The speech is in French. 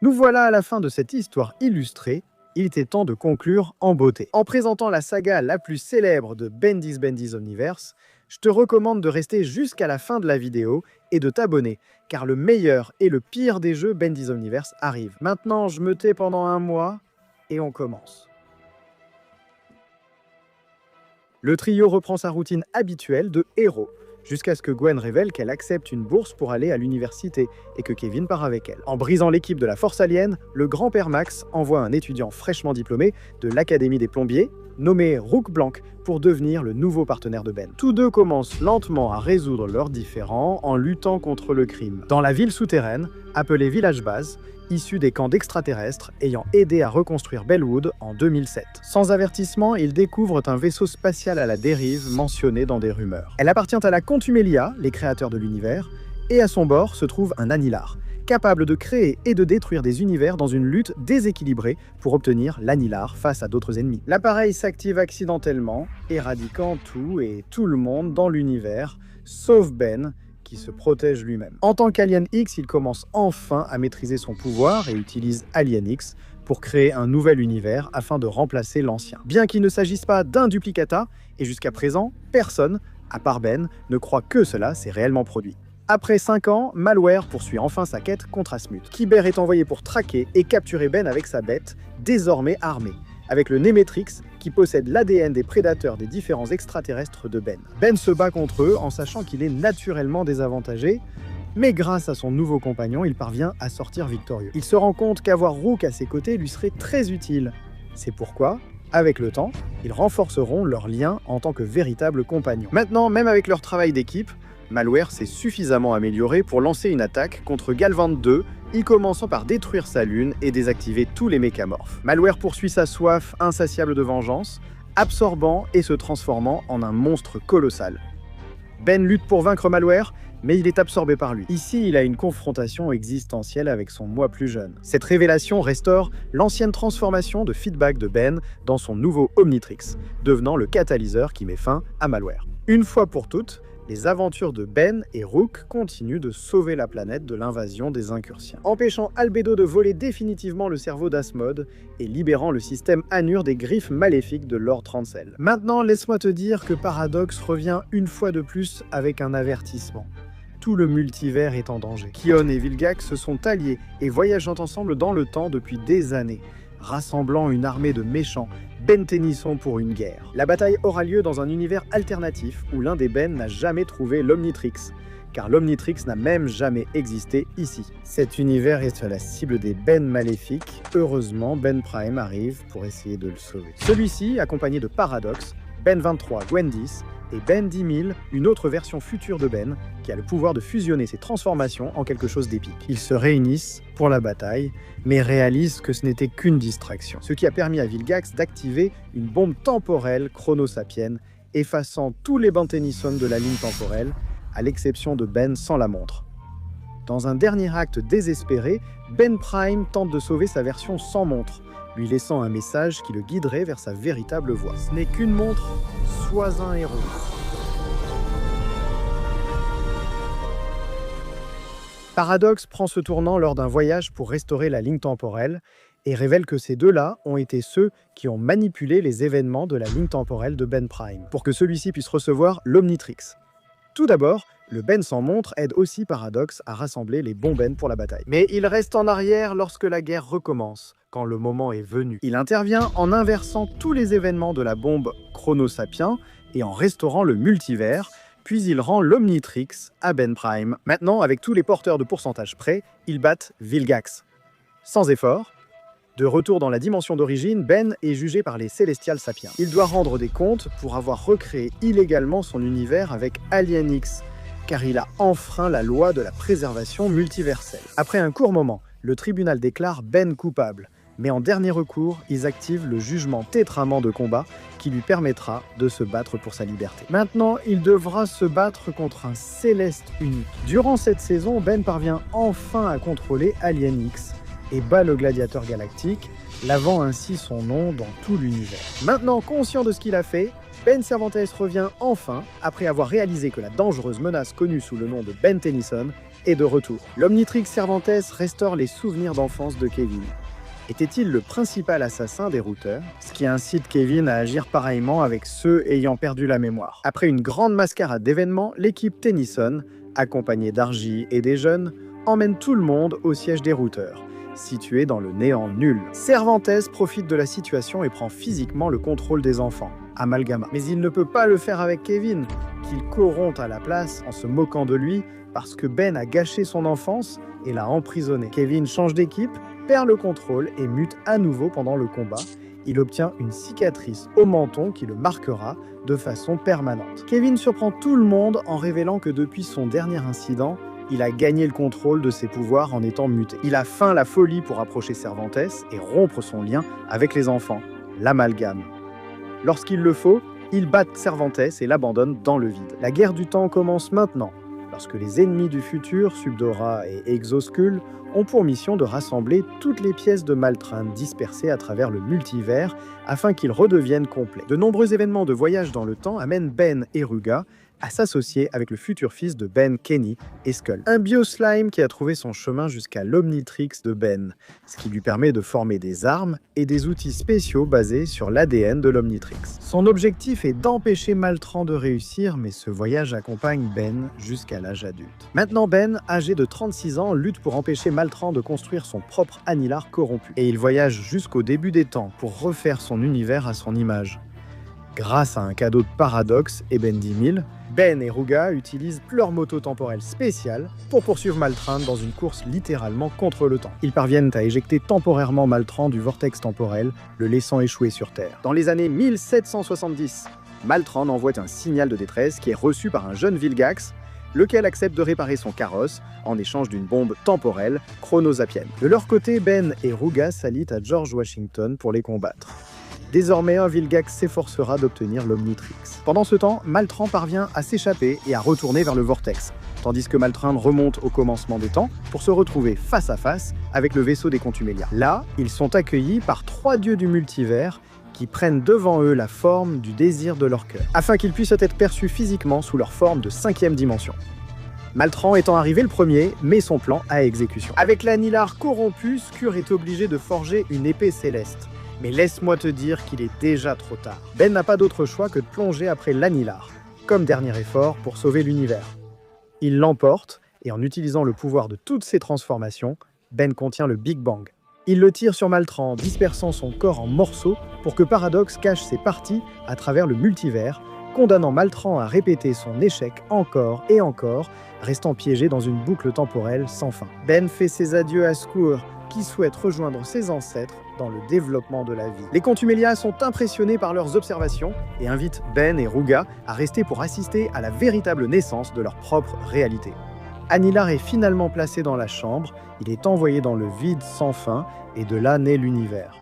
Nous voilà à la fin de cette histoire illustrée. Il était temps de conclure en beauté. En présentant la saga la plus célèbre de Bendy's Omniverse, je te recommande de rester jusqu'à la fin de la vidéo et de t'abonner, car le meilleur et le pire des jeux Bendy's Omniverse arrivent. Maintenant, je me tais pendant un mois et on commence. Le trio reprend sa routine habituelle de héros, jusqu'à ce que Gwen révèle qu'elle accepte une bourse pour aller à l'université et que Kevin part avec elle. En brisant l'équipe de la Force Alien, le grand-père Max envoie un étudiant fraîchement diplômé de l'Académie des Plombiers, nommé Rook Blanc, pour devenir le nouveau partenaire de Ben. Tous deux commencent lentement à résoudre leurs différends en luttant contre le crime. Dans la ville souterraine, appelée Village Base, issue des camps d'extraterrestres ayant aidé à reconstruire Bellwood en 2007. Sans avertissement, ils découvrent un vaisseau spatial à la dérive mentionné dans des rumeurs. Elle appartient à la Contumelia, les créateurs de l'univers, et à son bord se trouve un Annihilar, capable de créer et de détruire des univers dans une lutte déséquilibrée pour obtenir l'Annihilar face à d'autres ennemis. L'appareil s'active accidentellement, éradiquant tout et tout le monde dans l'univers, sauf Ben, qui se protège lui-même. En tant qu'Alien X, il commence enfin à maîtriser son pouvoir et utilise Alien X pour créer un nouvel univers afin de remplacer l'ancien. Bien qu'il ne s'agisse pas d'un duplicata, et jusqu'à présent, personne, à part Ben, ne croit que cela s'est réellement produit. Après 5 ans, Malware poursuit enfin sa quête contre Asmuth. Kyber est envoyé pour traquer et capturer Ben avec sa bête, désormais armée, avec le Nemetrix qui possède l'ADN des prédateurs des différents extraterrestres de Ben. Ben se bat contre eux en sachant qu'il est naturellement désavantagé, mais grâce à son nouveau compagnon, il parvient à sortir victorieux. Il se rend compte qu'avoir Rook à ses côtés lui serait très utile. C'est pourquoi, avec le temps, ils renforceront leur lien en tant que véritables compagnons. Maintenant, même avec leur travail d'équipe, Malware s'est suffisamment amélioré pour lancer une attaque contre Galvant 2, y commençant par détruire sa lune et désactiver tous les mécamorphes. Malware poursuit sa soif insatiable de vengeance, absorbant et se transformant en un monstre colossal. Ben lutte pour vaincre Malware, mais il est absorbé par lui. Ici, il a une confrontation existentielle avec son moi plus jeune. Cette révélation restaure l'ancienne transformation de feedback de Ben dans son nouveau Omnitrix, devenant le catalyseur qui met fin à Malware. Une fois pour toutes, les aventures de Ben et Rook continuent de sauver la planète de l'invasion des Incursiens, empêchant Albedo de voler définitivement le cerveau d'Asmod et libérant le système Anur des griffes maléfiques de Lord Transel. Maintenant, laisse-moi te dire que Paradox revient une fois de plus avec un avertissement. Tout le multivers est en danger. Kion et Vilgax se sont alliés et voyagent ensemble dans le temps depuis des années, rassemblant une armée de méchants, Ben Tennyson pour une guerre. La bataille aura lieu dans un univers alternatif où l'un des Ben n'a jamais trouvé l'Omnitrix, car l'Omnitrix n'a même jamais existé ici. Cet univers est la cible des Ben maléfiques. Heureusement, Ben Prime arrive pour essayer de le sauver. Celui-ci, accompagné de Paradox, Ben 23, Gwen 10 et Ben 10 000, une autre version future de Ben, qui a le pouvoir de fusionner ses transformations en quelque chose d'épique. Ils se réunissent pour la bataille, mais réalisent que ce n'était qu'une distraction. Ce qui a permis à Vilgax d'activer une bombe temporelle chronosapienne, effaçant tous les Ben Tennyson de la ligne temporelle, à l'exception de Ben sans la montre. Dans un dernier acte désespéré, Ben Prime tente de sauver sa version sans montre, lui laissant un message qui le guiderait vers sa véritable voie. Ce n'est qu'une montre, sois un héros. Paradox prend ce tournant lors d'un voyage pour restaurer la ligne temporelle et révèle que ces deux-là ont été ceux qui ont manipulé les événements de la ligne temporelle de Ben Prime, pour que celui-ci puisse recevoir l'Omnitrix. Tout d'abord, le Ben sans montre aide aussi Paradox à rassembler les bons Ben pour la bataille. Mais il reste en arrière lorsque la guerre recommence, quand le moment est venu. Il intervient en inversant tous les événements de la bombe chronosapien et en restaurant le multivers, puis il rend l'Omnitrix à Ben Prime. Maintenant, avec tous les porteurs de pourcentage prêts, ils battent Vilgax. Sans effort, de retour dans la dimension d'origine, Ben est jugé par les Célestials Sapiens. Il doit rendre des comptes pour avoir recréé illégalement son univers avec Alien X, car il a enfreint la loi de la préservation multiverselle. Après un court moment, le tribunal déclare Ben coupable, mais en dernier recours, ils activent le jugement tétrament de combat qui lui permettra de se battre pour sa liberté. Maintenant, il devra se battre contre un céleste unique. Durant cette saison, Ben parvient enfin à contrôler Alien X et bat le gladiateur galactique, lavant ainsi son nom dans tout l'univers. Maintenant conscient de ce qu'il a fait, Ben Cervantes revient enfin, après avoir réalisé que la dangereuse menace connue sous le nom de Ben Tennyson est de retour. L'Omnitrix Cervantes restaure les souvenirs d'enfance de Kevin. Était-il le principal assassin des routeurs, ce qui incite Kevin à agir pareillement avec ceux ayant perdu la mémoire. Après une grande mascarade d'événements, l'équipe Tennyson, accompagnée d'Argy et des jeunes, emmène tout le monde au siège des routeurs, situé dans le néant nul. Cervantes profite de la situation et prend physiquement le contrôle des enfants, Amalgama. Mais il ne peut pas le faire avec Kevin, qu'il corrompt à la place en se moquant de lui parce que Ben a gâché son enfance et l'a emprisonné. Kevin change d'équipe, perd le contrôle et mute à nouveau pendant le combat. Il obtient une cicatrice au menton qui le marquera de façon permanente. Kevin surprend tout le monde en révélant que depuis son dernier incident, il a gagné le contrôle de ses pouvoirs en étant muté. Il a feint la folie pour approcher Cervantes et rompre son lien avec les enfants, l'amalgame. Lorsqu'il le faut, il bat Cervantes et l'abandonne dans le vide. La guerre du temps commence maintenant, lorsque les ennemis du futur, Subdora et Exoskull, ont pour mission de rassembler toutes les pièces de Maltran dispersées à travers le multivers afin qu'ils redeviennent complets. De nombreux événements de voyage dans le temps amènent Ben et Ruga à s'associer avec le futur fils de Ben, Kenny et Skull. Un Bioslime qui a trouvé son chemin jusqu'à l'Omnitrix de Ben, ce qui lui permet de former des armes et des outils spéciaux basés sur l'ADN de l'Omnitrix. Son objectif est d'empêcher Maltran de réussir, mais ce voyage accompagne Ben jusqu'à l'âge adulte. Maintenant Ben, âgé de 36 ans, lutte pour empêcher Maltran de construire son propre Annihilar corrompu. Et il voyage jusqu'au début des temps pour refaire son univers à son image. Grâce à un cadeau de Paradox et Bendimil, Ben et Ruga utilisent leur moto temporelle spéciale pour poursuivre Maltran dans une course littéralement contre le temps. Ils parviennent à éjecter temporairement Maltran du vortex temporel, le laissant échouer sur Terre. Dans les années 1770, Maltran envoie un signal de détresse qui est reçu par un jeune Vilgax, lequel accepte de réparer son carrosse en échange d'une bombe temporelle chronosapienne. De leur côté, Ben et Ruga s'allient à George Washington pour les combattre. Désormais, un Vilgax s'efforcera d'obtenir l'Omnitrix. Pendant ce temps, Maltran parvient à s'échapper et à retourner vers le vortex, tandis que Maltran remonte au commencement des temps pour se retrouver face à face avec le vaisseau des Contumelia. Là, ils sont accueillis par 3 dieux du multivers qui prennent devant eux la forme du désir de leur cœur, afin qu'ils puissent être perçus physiquement sous leur forme de 5e dimension. Maltran étant arrivé le premier, met son plan à exécution. Avec l'Annihilar corrompu, Skur est obligé de forger une épée céleste. Mais laisse-moi te dire qu'il est déjà trop tard. Ben n'a pas d'autre choix que de plonger après l'Annihilar, comme dernier effort pour sauver l'univers. Il l'emporte, et en utilisant le pouvoir de toutes ses transformations, Ben contient le Big Bang. Il le tire sur Maltran, dispersant son corps en morceaux pour que Paradox cache ses parties à travers le multivers, condamnant Maltran à répéter son échec encore et encore, restant piégé dans une boucle temporelle sans fin. Ben fait ses adieux à Skur, qui souhaite rejoindre ses ancêtres dans le développement de la vie. Les Contumelia sont impressionnés par leurs observations et invitent Ben et Ruga à rester pour assister à la véritable naissance de leur propre réalité. Annihilar est finalement placé dans la chambre, il est envoyé dans le vide sans fin et de là naît l'univers.